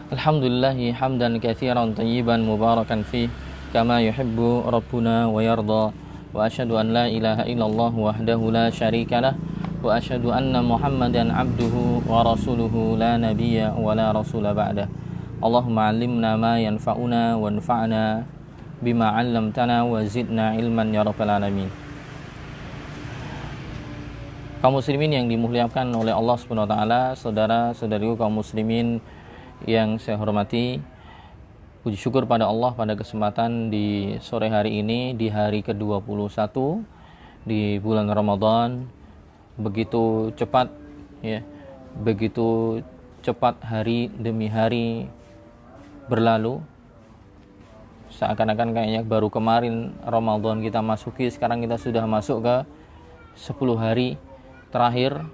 Alhamdulillahi hamdan katsiran tayyiban mubarakan fih kama yuhibbu rabbuna wa yarda, wa asyhadu an la ilaha illallah wahdahu la syarikalah, wa asyhadu anna Muhammadan abduhu wa rasuluhu la nabiyya wa la rasula ba'dah. Allahumma 'allimna ma yanfa'una wanfa'na bima 'allamtana wa zidna ilman ya rabbal alamin. Kaum muslimin yang dimuliakan oleh Allah Subhanahu wa taala, saudara-saudariku kaum muslimin yang saya hormati, puji syukur pada Allah pada kesempatan di sore hari ini, di hari ke-21 di bulan Ramadan. Begitu cepat ya, begitu cepat hari demi hari berlalu. Seakan-akan kayaknya baru kemarin Ramadan kita masuki, sekarang kita sudah masuk ke 10 hari terakhir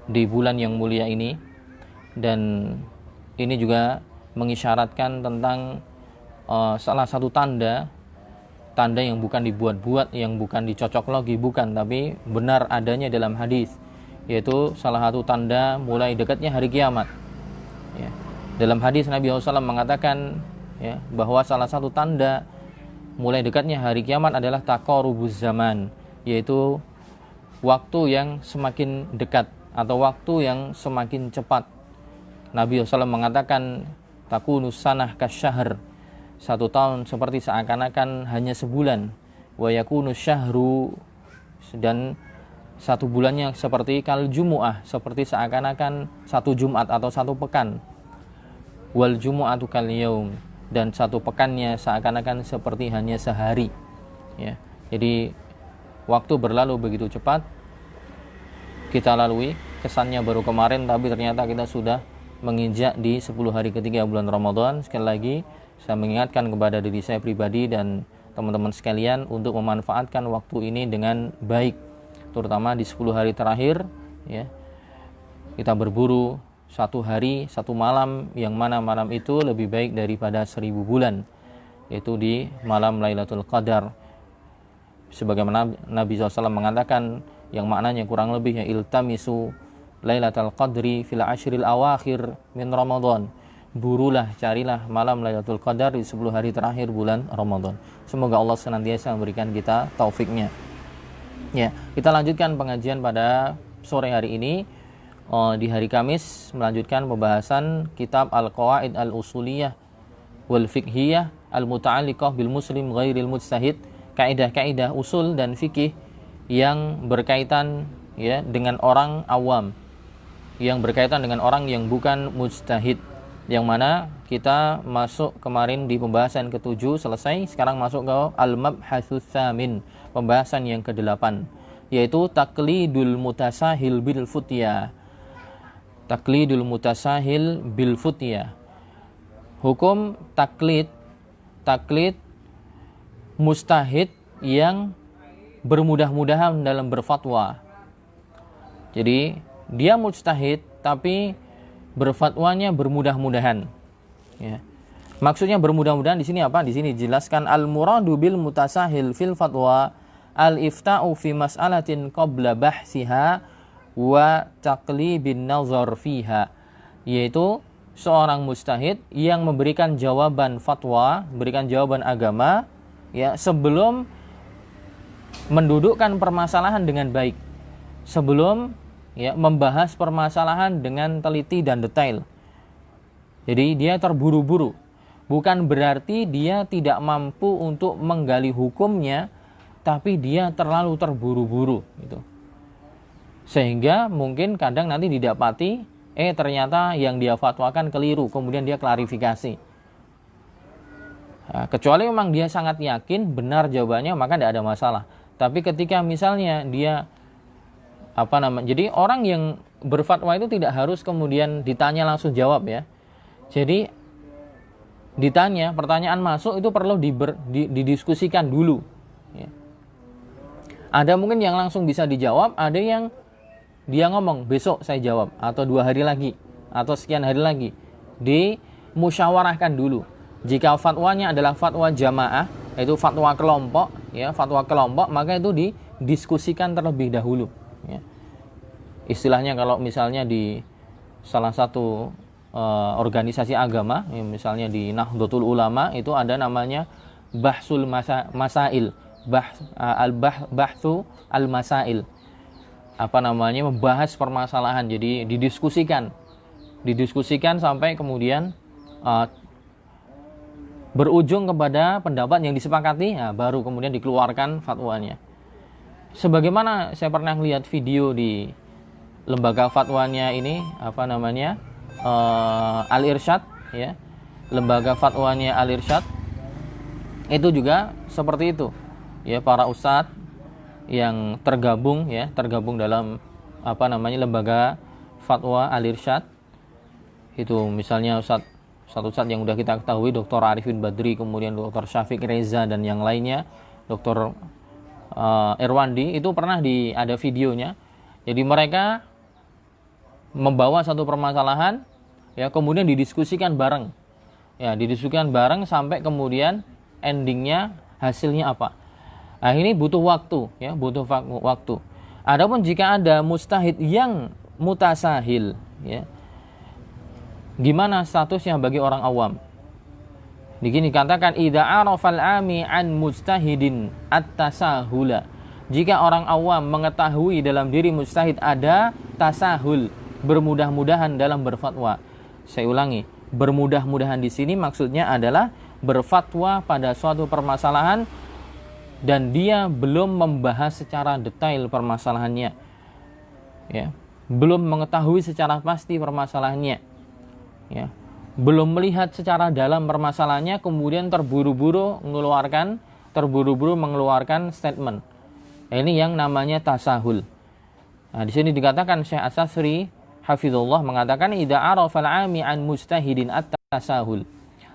di bulan yang mulia ini. Dan ini juga mengisyaratkan tentang salah satu tanda yang bukan dibuat-buat, yang bukan dicocok logi, bukan, tapi benar adanya dalam hadis, yaitu salah satu tanda mulai dekatnya hari kiamat ya. Dalam hadis Nabi SAW mengatakan ya, bahwa salah satu tanda mulai dekatnya hari kiamat adalah taqarubuz zaman, yaitu waktu yang semakin dekat atau waktu yang semakin cepat. Nabi SAW mengatakan takunu sanah kasyahr, satu tahun seperti seakan-akan hanya sebulan, wa yakunu syahru, dan satu bulannya seperti kal jumu'ah, seperti seakan-akan satu Jumat atau satu pekan, wal jumu'atu kal yaum, dan satu pekannya seakan-akan seperti hanya sehari ya. Jadi waktu berlalu begitu cepat, kita lalui, kesannya baru kemarin, tapi ternyata kita sudah menginjak di 10 hari ketiga bulan Ramadan. Sekali lagi saya mengingatkan kepada diri saya pribadi dan teman-teman sekalian untuk memanfaatkan waktu ini dengan baik, terutama di 10 hari terakhir ya. Kita berburu satu hari, satu malam, yang mana malam itu lebih baik daripada 1000 bulan, yaitu di malam Lailatul Qadar. Sebagaimana Nabi SAW mengatakan, yang maknanya kurang lebih ya, iltamisu Lailatul Qadri fil ashril awakhir min Ramadan. Burulah, carilah malam Lailatul Qadar di 10 hari terakhir bulan Ramadan. Semoga Allah senantiasa memberikan kita taufiknya. Ya, kita lanjutkan pengajian pada sore hari ini. Di hari Kamis melanjutkan pembahasan kitab Al-Qawaid Al-Usuliyah wal Fiqhiyah Al-Muta'alliqah bil Muslim Ghairil Mujtahid, kaidah-kaidah usul dan fikih yang berkaitan ya dengan orang awam, yang berkaitan dengan orang yang bukan mujtahid, yang mana kita masuk kemarin di pembahasan ke-7 selesai. Sekarang masuk ke al-mabhatsus tsamin, pembahasan yang ke-8, yaitu taklidul mutasahil bil futyah. Taklidul mutasahil bil futyah, hukum taklid mustahid yang bermudah-mudahan dalam berfatwa. Jadi dia mujtahid tapi berfatwanya bermudah-mudahan ya. Maksudnya bermudah-mudahan di sini apa? Di sini dijelaskan al-muradu bil mutasahil fil fatwa al-ifta'u fi mas'alatin qabla bahsiha wa taqlibin nazar fiha, yaitu seorang mujtahid yang memberikan jawaban fatwa, memberikan jawaban agama ya, sebelum mendudukkan permasalahan dengan baik, sebelum ya membahas permasalahan dengan teliti dan detail. Jadi dia terburu-buru, bukan berarti dia tidak mampu untuk menggali hukumnya, tapi dia terlalu terburu-buru gitu. Sehingga mungkin kadang nanti didapati ternyata yang dia fatwakan keliru, kemudian dia klarifikasi. Nah, kecuali memang dia sangat yakin benar jawabannya, maka tidak ada masalah. Tapi ketika misalnya dia jadi orang yang berfatwa itu tidak harus kemudian ditanya langsung jawab ya. Jadi ditanya, pertanyaan masuk itu perlu didiskusikan dulu ya. Ada mungkin yang langsung bisa dijawab, ada yang dia ngomong besok saya jawab, atau 2 hari lagi, atau sekian hari lagi. Dimusyawarahkan dulu. Jika fatwanya adalah fatwa jamaah, yaitu fatwa kelompok ya, fatwa kelompok, maka itu didiskusikan terlebih dahulu ya. Istilahnya kalau misalnya di salah satu organisasi agama, misalnya di Nahdlatul Ulama, itu ada namanya bahsul masail, bahthu al masail, membahas permasalahan. Jadi didiskusikan sampai kemudian berujung kepada pendapat yang disepakati, baru kemudian dikeluarkan fatwanya. Sebagaimana saya pernah lihat video di lembaga fatwanya ini, Al-Irsyad, ya, lembaga fatwanya Al-Irsyad, itu juga seperti itu, ya, para ustadz yang tergabung dalam lembaga fatwa Al-Irsyad. Itu misalnya satu ustadz yang sudah kita ketahui, Dr. Arifin Badri, kemudian Dr. Syafiq Reza dan yang lainnya, Dr. Irwandi, itu pernah ada videonya. Jadi mereka membawa satu permasalahan, ya, kemudian didiskusikan bareng, sampai kemudian endingnya, hasilnya apa. Nah, ini butuh waktu, ya, waktu. Adapun jika ada mujtahid yang mutasahil, ya, gimana statusnya bagi orang awam? Begini katakan, idza arafal ami an mujtahidin at-tasahula. Jika orang awam mengetahui dalam diri mujtahid ada tasahul, bermudah-mudahan dalam berfatwa. Saya ulangi, bermudah-mudahan di sini maksudnya adalah berfatwa pada suatu permasalahan dan dia belum membahas secara detail permasalahannya, ya, belum mengetahui secara pasti permasalahannya, ya, belum melihat secara dalam permasalahannya, kemudian terburu-buru mengeluarkan statement. Ini yang namanya tasahul. Nah, di sini dikatakan Syekh As-Sasri hafizullah mengatakan, idza arafal ami an mujtahidin at-tasahul.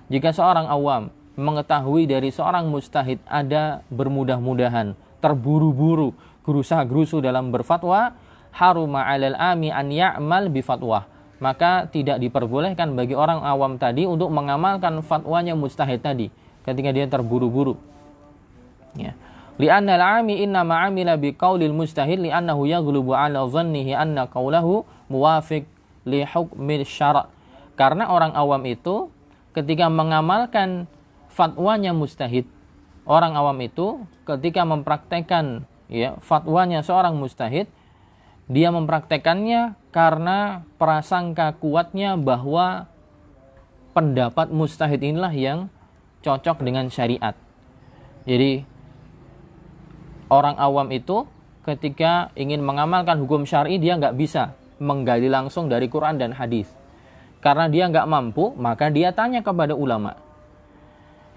Jika seorang awam mengetahui dari seorang mujtahid ada bermudah-mudahan, terburu-buru, gerusa-gerusu dalam berfatwa, haruma 'alal ami an ya'mal bi fatwah. Maka tidak diperbolehkan bagi orang awam tadi untuk mengamalkan fatwanya mujtahid tadi ketika dia terburu-buru. Ya. Li'anna al-'ami inna ma'amila bi qaulil mujtahid li'annahu yaghlubu 'ala dhannihi anna qaulahu muwafiq li hukmil syara'. Karena orang awam itu ketika mengamalkan fatwanya mujtahid, orang awam itu ketika mempraktekkan, ya, fatwanya seorang mujtahid, dia mempraktekannya karena prasangka kuatnya bahwa pendapat mujtahid inilah yang cocok dengan syariat. Jadi orang awam itu ketika ingin mengamalkan hukum syar'i, dia nggak bisa menggali langsung dari Quran dan hadis. Karena dia nggak mampu, maka dia tanya kepada ulama.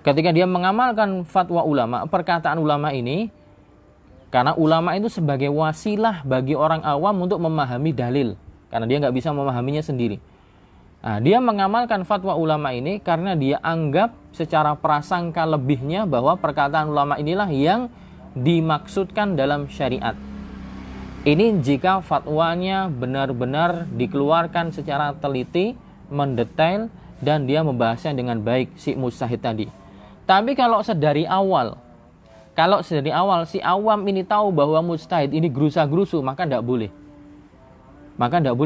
Ketika dia mengamalkan fatwa ulama, perkataan ulama ini, karena ulama itu sebagai wasilah bagi orang awam untuk memahami dalil, karena dia nggak bisa memahaminya sendiri. Nah, dia mengamalkan fatwa ulama ini karena dia anggap secara prasangka lebihnya bahwa perkataan ulama inilah yang dimaksudkan dalam syariat. Ini jika fatwanya benar-benar dikeluarkan secara teliti, mendetail, dan dia membahasnya dengan baik si mujtahid tadi. Tapi kalau sedari awal si awam ini tahu bahwa mujtahid ini gerusa-gerusu, maka tidak boleh.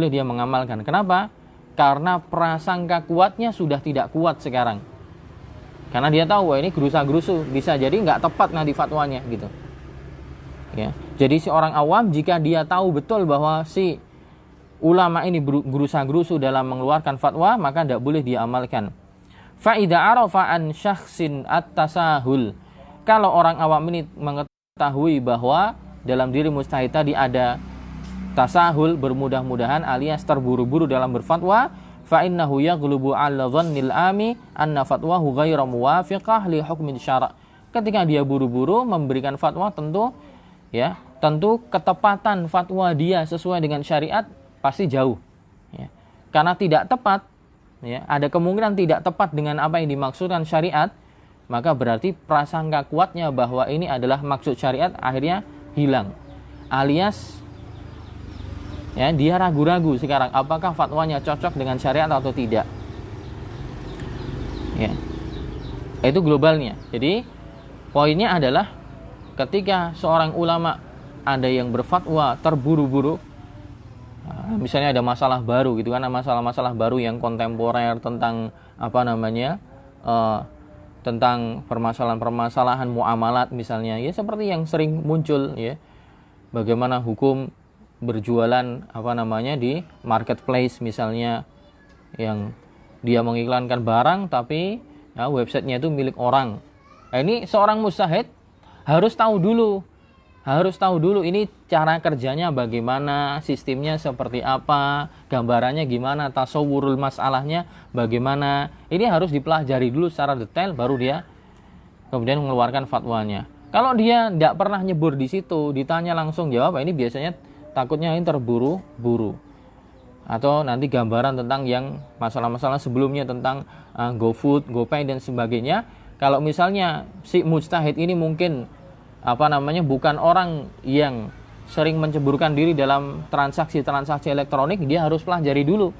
Dia mengamalkan. Kenapa? Karena prasangka kuatnya sudah tidak kuat sekarang. Karena dia tahu bahwa ini gerusa-gerusu, bisa jadi nggak tepat nanti fatwanya gitu. Ya. Jadi si orang awam jika dia tahu betul bahwa si ulama ini gerusa-gerusu dalam mengeluarkan fatwa, maka tidak boleh dia amalkan. Fa idza arafa an syakhsin at-tasahul. Kalau orang awam ini mengetahui bahwa dalam diri mujtahid tadi ada tasahul, bermudah-mudahan alias terburu-buru dalam berfatwa, fa innahu yaghlubu 'ala dhannil ami anna fatwahu ghairu muwafiqah li hukmin syara'. Ketika dia buru-buru memberikan fatwa, tentu ketepatan fatwa dia sesuai dengan syariat pasti jauh. Ya. Karena tidak tepat, ya, ada kemungkinan tidak tepat dengan apa yang dimaksudkan syariat, maka berarti prasangka kuatnya bahwa ini adalah maksud syariat akhirnya hilang. Alias, ya, dia ragu-ragu sekarang apakah fatwanya cocok dengan syariat atau tidak. Ya. Itu globalnya. Jadi poinnya adalah ketika seorang ulama ada yang berfatwa terburu-buru, misalnya ada masalah baru gitu kan, masalah-masalah baru yang kontemporer tentang tentang permasalahan-permasalahan muamalat misalnya, ya seperti yang sering muncul ya, bagaimana hukum berjualan di marketplace misalnya, yang dia mengiklankan barang tapi ya, websitenya itu milik orang. Nah, ini seorang mujtahid harus tahu dulu ini cara kerjanya bagaimana, sistemnya seperti apa, gambarannya gimana, tasawwurul masalahnya bagaimana. Ini harus dipelajari dulu secara detail, baru dia kemudian mengeluarkan fatwanya. Kalau dia tidak pernah nyebur di situ, ditanya langsung jawab, ini biasanya takutnya ini terburu-buru. Atau nanti gambaran tentang yang masalah-masalah sebelumnya tentang GoFood, GoPay dan sebagainya. Kalau misalnya si mujtahid ini mungkin bukan orang yang sering menceburkan diri dalam transaksi elektronik, dia harus pelajari dulu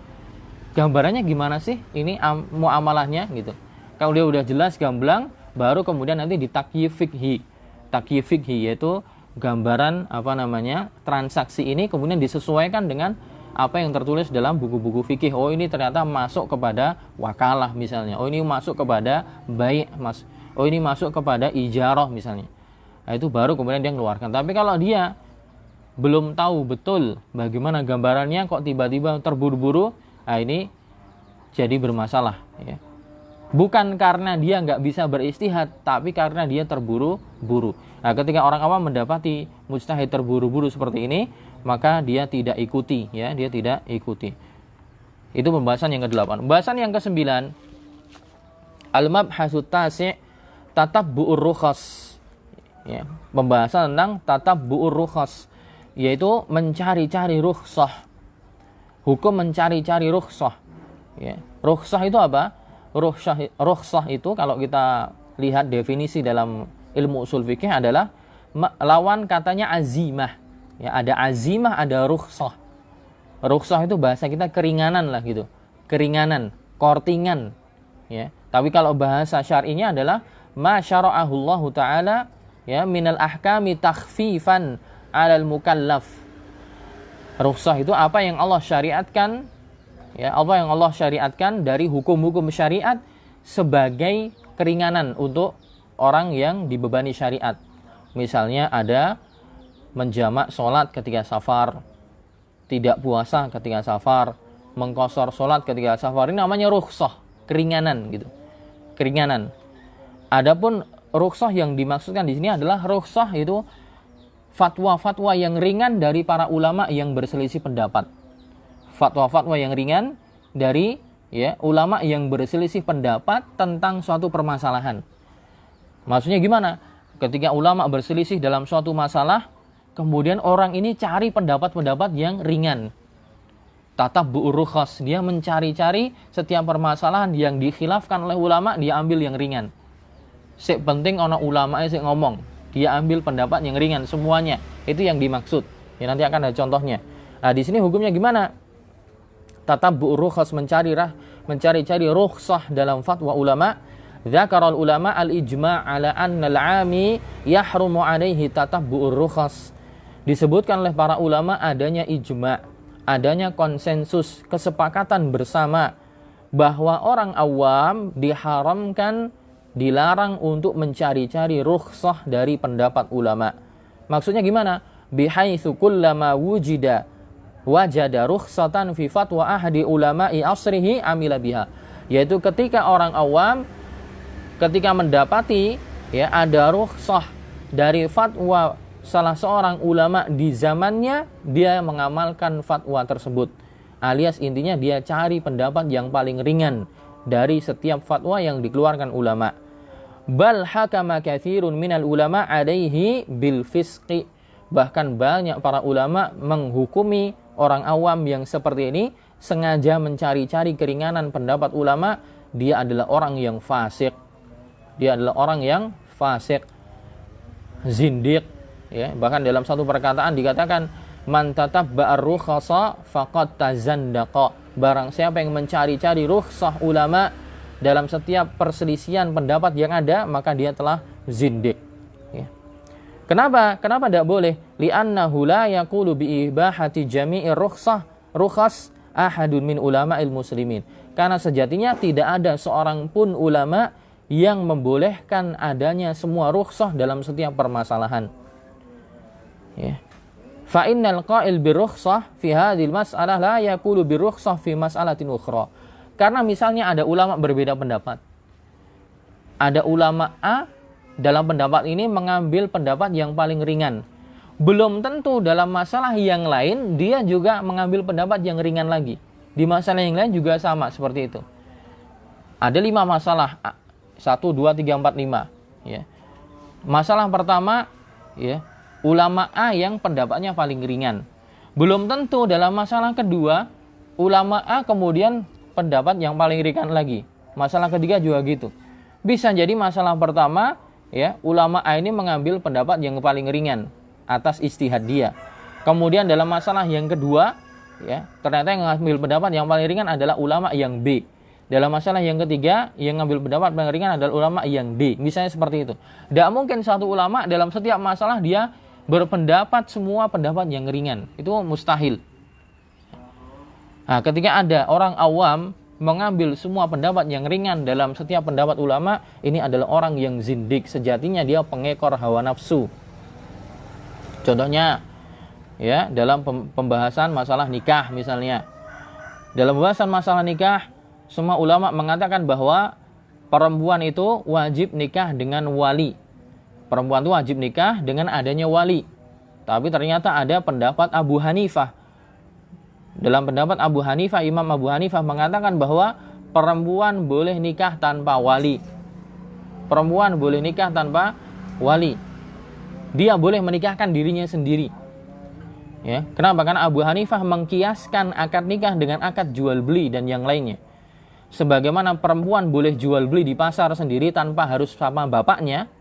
gambarannya gimana sih ini muamalahnya gitu. Kalau dia udah jelas gamblang, baru kemudian nanti ditakyif fikhi, yaitu gambaran transaksi ini kemudian disesuaikan dengan apa yang tertulis dalam buku-buku fikih. Oh, ini ternyata masuk kepada wakalah misalnya. Oh, ini masuk kepada bai', oh ini masuk kepada ijarah misalnya. Nah, itu baru kemudian dia keluarkan. Tapi kalau dia belum tahu betul bagaimana gambarannya, kok tiba-tiba terburu-buru, nah ini jadi bermasalah ya. Bukan karena dia nggak bisa beristihad, tapi karena dia terburu-buru. Nah, ketika orang awam mendapati mujtahid terburu-buru seperti ini, maka dia tidak ikuti ya, dia tidak ikuti. Itu pembahasan yang ke-8. Pembahasan yang ke-9, al-mabhasut tasi' tatabbu'ur rukhas. Ya, pembahasan tentang tatabbu'ur rukhas, yaitu mencari-cari rukhsah. Hukum mencari-cari rukhsah. Ya. Rukhsah itu apa? Rukhsah itu kalau kita lihat definisi dalam ilmu usul fikih adalah lawan katanya azimah. Ya, ada azimah, ada rukhsah. Rukhsah itu bahasa kita keringanan lah gitu. Keringanan, kortingan. Ya. Tapi kalau bahasa syar'inya adalah ma syara'ahu Allah Ta'ala ya minal ahkami takhfifan 'alal mukallaf. Rukhsah itu apa yang Allah syariatkan, ya, apa yang Allah syariatkan dari hukum-hukum syariat sebagai keringanan untuk orang yang dibebani syariat. Misalnya ada menjamak sholat ketika safar, tidak puasa ketika safar, mengqashar sholat ketika safar. Ini namanya rukhsah, keringanan gitu. Keringanan. Adapun rukhsah yang dimaksudkan di sini adalah rukhsah itu fatwa-fatwa yang ringan dari para ulama yang berselisih pendapat. Fatwa-fatwa yang ringan dari ya ulama yang berselisih pendapat tentang suatu permasalahan. Maksudnya gimana? Ketika ulama berselisih dalam suatu masalah, kemudian orang ini cari pendapat-pendapat yang ringan. Tatabbu'ur rukhas, dia mencari-cari setiap permasalahan yang dikhilafkan oleh ulama, dia ambil yang ringan. Sik penting ana ulama sik ngomong, dia ambil pendapat yang ringan semuanya. Itu yang dimaksud. Ya, nanti akan ada contohnya. Nah, di sini hukumnya gimana? Tatabbu'ur rukhas, mencari-cari rukhsah dalam fatwa ulama. Dzakaral ulama al-ijma' ala anna al-'ami yahrumu 'alaihi tatabbu'ur rukhas. Disebutkan oleh para ulama adanya ijma', adanya konsensus, kesepakatan bersama bahwa orang awam diharamkan, dilarang untuk mencari-cari rukhsah dari pendapat ulama. Maksudnya gimana? Bihaitsu kullama wajada rukhsatan fi fatwa ahadi ulama'i asrihi amila biha. Yaitu ketika orang awam ketika mendapati ya ada rukhsah dari fatwa salah seorang ulama di zamannya, dia mengamalkan fatwa tersebut. Alias intinya dia cari pendapat yang paling ringan dari setiap fatwa yang dikeluarkan ulama. Bal hakama katsirun minal ulama alaihi bil fisqi. Bahkan banyak para ulama menghukumi orang awam yang seperti ini, sengaja mencari-cari keringanan pendapat ulama, dia adalah orang yang fasik. Dia adalah orang yang fasik, zindiq, ya. Bahkan dalam satu perkataan dikatakan man tatabba'ar rukhasa faqad tazandaqa. Barang siapa yang mencari-cari rukhsah ulama dalam setiap perselisihan pendapat yang ada, maka dia telah zindiq, ya. Kenapa tidak boleh? Li'annahu la yaqulu bi ibahati jami'ir rukhsah rukhas ahadun min ulama'il muslimin. Karena sejatinya tidak ada seorang pun ulama yang membolehkan adanya semua rukhsah dalam setiap permasalahan. Ya. Fa innal qa'il birukhsah fi hadhil mas'alah la yaqulu birukhsah fi mas'alatin ukhra. Karena misalnya ada ulama berbeda pendapat. Ada ulama A dalam pendapat ini mengambil pendapat yang paling ringan. Belum tentu dalam masalah yang lain dia juga mengambil pendapat yang ringan lagi. Di masalah yang lain juga sama seperti itu. Ada 5 masalah. 1, 2, 3, 4, 5. Ya. Masalah pertama, ya, ulama A yang pendapatnya paling ringan. Belum tentu dalam masalah kedua, ulama A kemudian pendapat yang paling ringan lagi. Masalah ketiga juga gitu. Bisa jadi masalah pertama, ya, ulama A ini mengambil pendapat yang paling ringan atas ijtihad dia. Kemudian dalam masalah yang kedua, ya, ternyata yang mengambil pendapat yang paling ringan adalah ulama yang B. Dalam masalah yang ketiga, yang mengambil pendapat paling ringan adalah ulama yang D. Misalnya seperti itu. Tidak mungkin satu ulama dalam setiap masalah dia berpendapat semua pendapat yang ringan. Itu mustahil. Nah, ketika ada orang awam mengambil semua pendapat yang ringan dalam setiap pendapat ulama, ini adalah orang yang zindik. Sejatinya dia pengekor hawa nafsu. Contohnya, ya, dalam pembahasan masalah nikah misalnya. Dalam pembahasan masalah nikah, semua ulama mengatakan bahwa perempuan itu wajib nikah dengan wali. Perempuan itu wajib nikah dengan adanya wali. Tapi ternyata ada pendapat Abu Hanifah. Dalam pendapat Abu Hanifah, Imam Abu Hanifah mengatakan bahwa perempuan boleh nikah tanpa wali. Perempuan boleh nikah tanpa wali. Dia boleh menikahkan dirinya sendiri. Ya, kenapa? Karena Abu Hanifah mengkiaskan akad nikah dengan akad jual beli dan yang lainnya. Sebagaimana perempuan boleh jual beli di pasar sendiri tanpa harus sama bapaknya,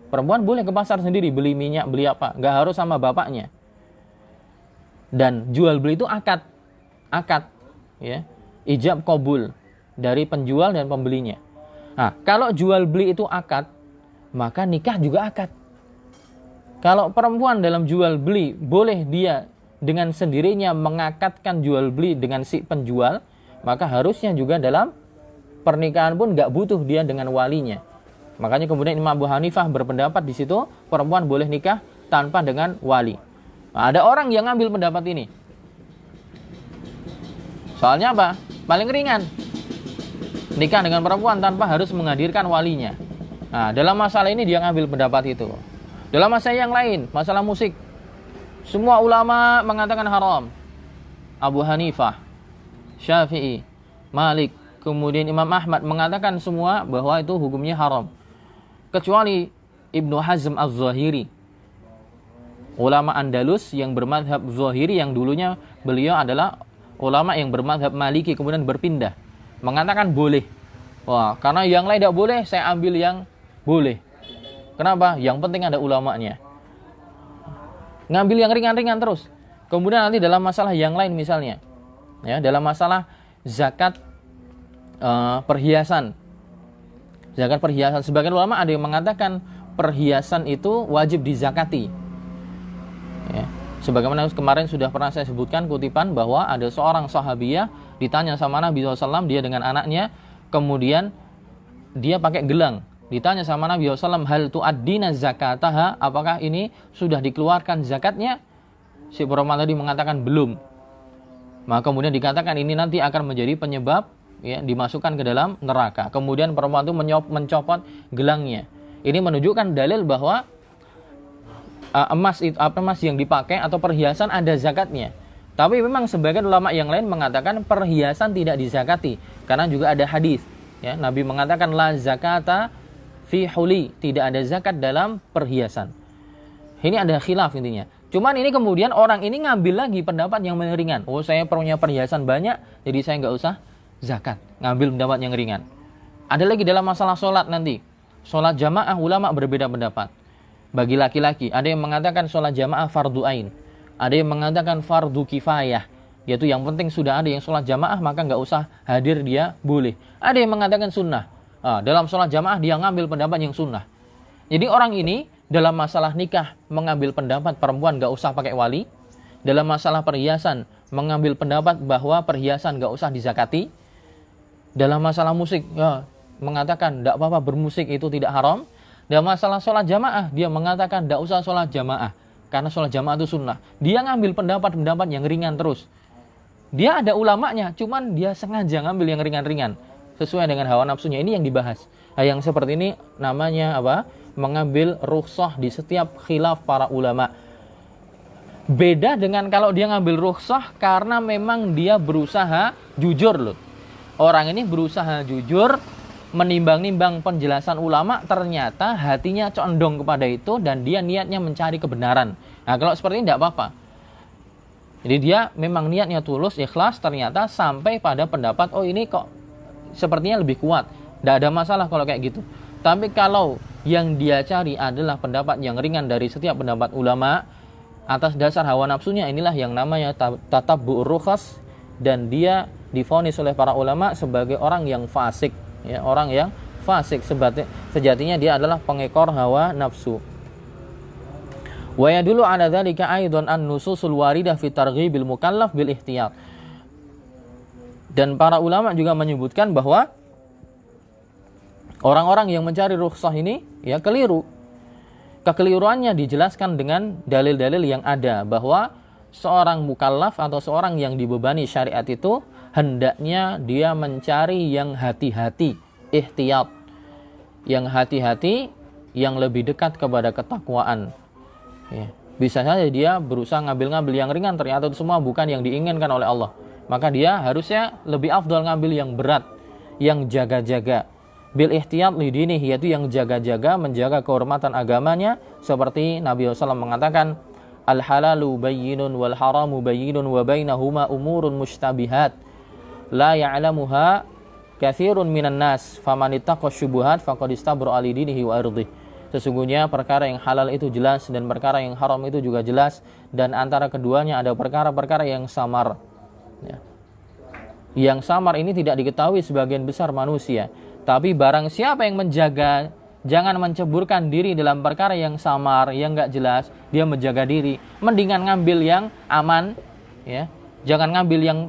perempuan boleh ke pasar sendiri beli minyak, beli apa, nggak harus sama bapaknya. Dan jual beli itu akad, ya, ijab qabul dari penjual dan pembelinya. Nah, kalau jual beli itu akad, maka nikah juga akad. Kalau perempuan dalam jual beli boleh dia dengan sendirinya mengakadkan jual beli dengan si penjual, maka harusnya juga dalam pernikahan pun nggak butuh dia dengan walinya. Makanya kemudian Imam Abu Hanifah berpendapat di situ perempuan boleh nikah tanpa dengan wali. Nah, ada orang yang ngambil pendapat ini. Soalnya apa? Paling ringan. Nikah dengan perempuan tanpa harus menghadirkan walinya. Nah, dalam masalah ini dia ngambil pendapat itu. Dalam masalah yang lain, masalah musik, semua ulama mengatakan haram. Abu Hanifah, Syafi'i, Malik, kemudian Imam Ahmad mengatakan semua bahwa itu hukumnya haram. Kecuali Ibnu Hazm Az-Zahiri, ulama Andalus yang bermadhab Zahiri, yang dulunya beliau adalah ulama yang bermadhab Maliki kemudian berpindah, mengatakan boleh. Wah, karena yang lain tidak boleh, saya ambil yang boleh. Kenapa? Yang penting ada ulamanya. Ngambil yang ringan-ringan terus. Kemudian nanti dalam masalah yang lain misalnya, ya, dalam masalah zakat perhiasan. Zakat perhiasan, sebagian ulama ada yang mengatakan perhiasan itu wajib dizakati. Ya. Sebagaimana kemarin sudah pernah saya sebutkan kutipan bahwa ada seorang sahabiyah ditanya sama Nabi SAW, dia dengan anaknya, kemudian dia pakai gelang. Ditanya sama Nabi SAW, hal tu'addina zakataha, apakah ini sudah dikeluarkan zakatnya? Si perempuan tadi mengatakan belum. Maka kemudian dikatakan ini nanti akan menjadi penyebab, ya, dimasukkan ke dalam neraka. Kemudian perempuan itu mencopot gelangnya. Ini menunjukkan dalil bahwa emas yang dipakai atau perhiasan ada zakatnya. Tapi memang sebagian ulama yang lain mengatakan perhiasan tidak dizakati, karena juga ada hadis, ya, Nabi mengatakan la zakata fi huli, tidak ada zakat dalam perhiasan. Ini ada khilaf intinya. Cuman ini kemudian orang ini ngambil lagi pendapat yang ringan. Oh, saya punya perhiasan banyak, jadi saya nggak usah zakat. Ngambil pendapat yang ringan. Ada lagi dalam masalah sholat nanti. Sholat jamaah ulama berbeda pendapat. Bagi laki-laki, ada yang mengatakan sholat jamaah fardu ain. Ada yang mengatakan fardu kifayah. Yaitu yang penting sudah ada yang sholat jamaah, maka nggak usah hadir dia boleh. Ada yang mengatakan sunnah. Dalam sholat jamaah dia ngambil pendapat yang sunnah. Jadi orang ini dalam masalah nikah mengambil pendapat perempuan gak usah pakai wali. dalam masalah perhiasan mengambil pendapat bahwa perhiasan nggak usah dizakati. Dalam masalah musik ya, mengatakan tidak apa-apa bermusik itu tidak haram. Dalam masalah sholat jamaah dia mengatakan tidak usah sholat jamaah karena sholat jamaah itu sunnah. Dia ngambil pendapat-pendapat yang ringan terus. Dia ada ulamanya, cuman dia sengaja ngambil yang ringan-ringan sesuai dengan hawa nafsunya. Ini yang dibahas. Nah, yang seperti ini namanya apa? Mengambil rukhsah di setiap khilaf para ulama. Beda dengan kalau dia ngambil rukhsah karena memang dia berusaha jujur loh. Orang ini berusaha jujur, menimbang-nimbang penjelasan ulama, ternyata hatinya condong kepada itu dan dia niatnya mencari kebenaran. Nah, kalau seperti ini tidak apa-apa. Jadi dia memang niatnya tulus, ikhlas, ternyata sampai pada pendapat, oh ini kok sepertinya lebih kuat. Tidak ada masalah kalau kayak gitu. Tapi kalau yang dia cari adalah pendapat yang ringan dari setiap pendapat ulama, atas dasar hawa nafsunya, inilah yang namanya tatabbu'ur rukhas, dan dia divonis oleh para ulama sebagai orang yang fasik. Ya, orang yang fasik sejatinya dia adalah pengekor hawa nafsu. Wa yadullu ala dzalika aidan an-nususul waridah fi targhibil mukallaf bil ihtiyat. Dan para ulama juga menyebutkan bahwa orang-orang yang mencari rukhsah ini ya keliru. Kekeliruannya dijelaskan dengan dalil-dalil yang ada bahwa seorang mukallaf atau seorang yang dibebani syariat itu hendaknya dia mencari yang hati-hati, ihtiyat. Yang hati-hati, yang lebih dekat kepada ketakwaan. Ya. Bisa saja dia berusaha ngambil-ngambil yang ringan, ternyata itu semua bukan yang diinginkan oleh Allah. Maka dia harusnya lebih afdal ngambil yang berat, yang jaga-jaga. Bil ihtiyat lidini, yaitu yang jaga-jaga, menjaga kehormatan agamanya. Seperti Nabi SAW mengatakan, al-halalu bayyinun wal haramu bayyinun wa bainahuma umurun mushtabihat la ya'lamuha katsirun minan nas faman ittaqa syubuhat faqad istabra ali dinihi wa irdihi. Sesungguhnya perkara yang halal itu jelas dan perkara yang haram itu juga jelas, dan antara keduanya ada perkara-perkara yang samar. Ya. Yang samar ini tidak diketahui sebagian besar manusia. Tapi barang siapa yang menjaga, jangan menceburkan diri dalam perkara yang samar, yang nggak jelas, dia menjaga diri. Mendingan ngambil yang aman, ya. Jangan ngambil yang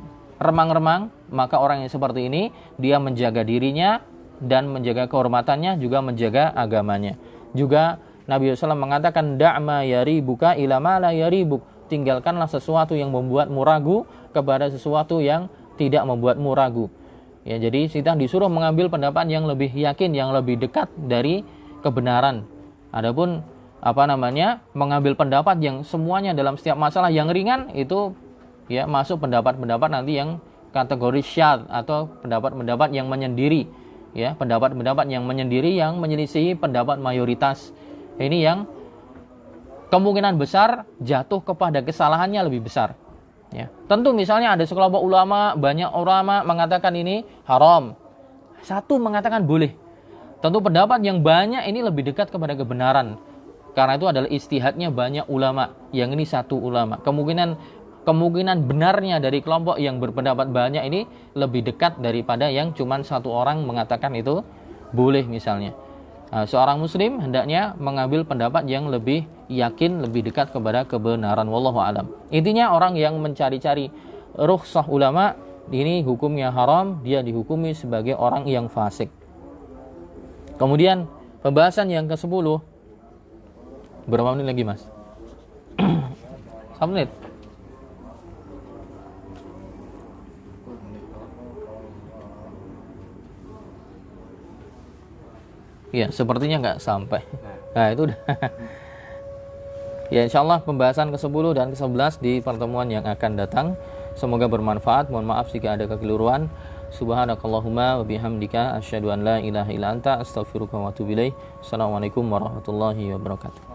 remang-remang. Maka orang yang seperti ini, dia menjaga dirinya dan menjaga kehormatannya, juga menjaga agamanya. Juga Nabi SAW mengatakan, da'ma yaribuka ila ma la yaribuk. Tinggalkanlah sesuatu yang membuatmu ragu kepada sesuatu yang tidak membuatmu ragu. Ya, jadi kita disuruh mengambil pendapat yang lebih yakin, yang lebih dekat dari kebenaran. Adapun mengambil pendapat yang semuanya dalam setiap masalah yang ringan, itu ya masuk pendapat-pendapat nanti yang kategori syadz atau pendapat-pendapat yang menyendiri. Ya, pendapat-pendapat yang menyendiri, yang menyelisihi pendapat mayoritas. Ini yang kemungkinan besar jatuh kepada kesalahannya lebih besar. Ya. Tentu misalnya ada sekelompok ulama, banyak ulama mengatakan ini haram, satu mengatakan boleh. Tentu pendapat yang banyak ini lebih dekat kepada kebenaran, karena itu adalah ijtihadnya banyak ulama, yang ini satu ulama. Kemungkinan benarnya dari kelompok yang berpendapat banyak ini lebih dekat daripada yang cuma satu orang mengatakan itu boleh misalnya. Nah, seorang muslim hendaknya mengambil pendapat yang lebih yakin, lebih dekat kepada kebenaran. Wallahu a'lam. Intinya orang yang mencari-cari rukhsah ulama ini hukumnya haram, dia dihukumi sebagai orang yang fasik. Kemudian pembahasan yang ke-10. Berapa menit lagi, Mas? 1 menit. Ya, sepertinya nggak sampai. Nah, itu udah. Ya, insyaallah pembahasan ke-10 dan ke-11 di pertemuan yang akan datang. Semoga bermanfaat. Mohon maaf jika ada kekeliruan. Subhanakallahumma wa bihamdika asyhadu an la ilaha illa anta astaghfiruka wa atubu ilaik. Assalamualaikum warahmatullahi wabarakatuh.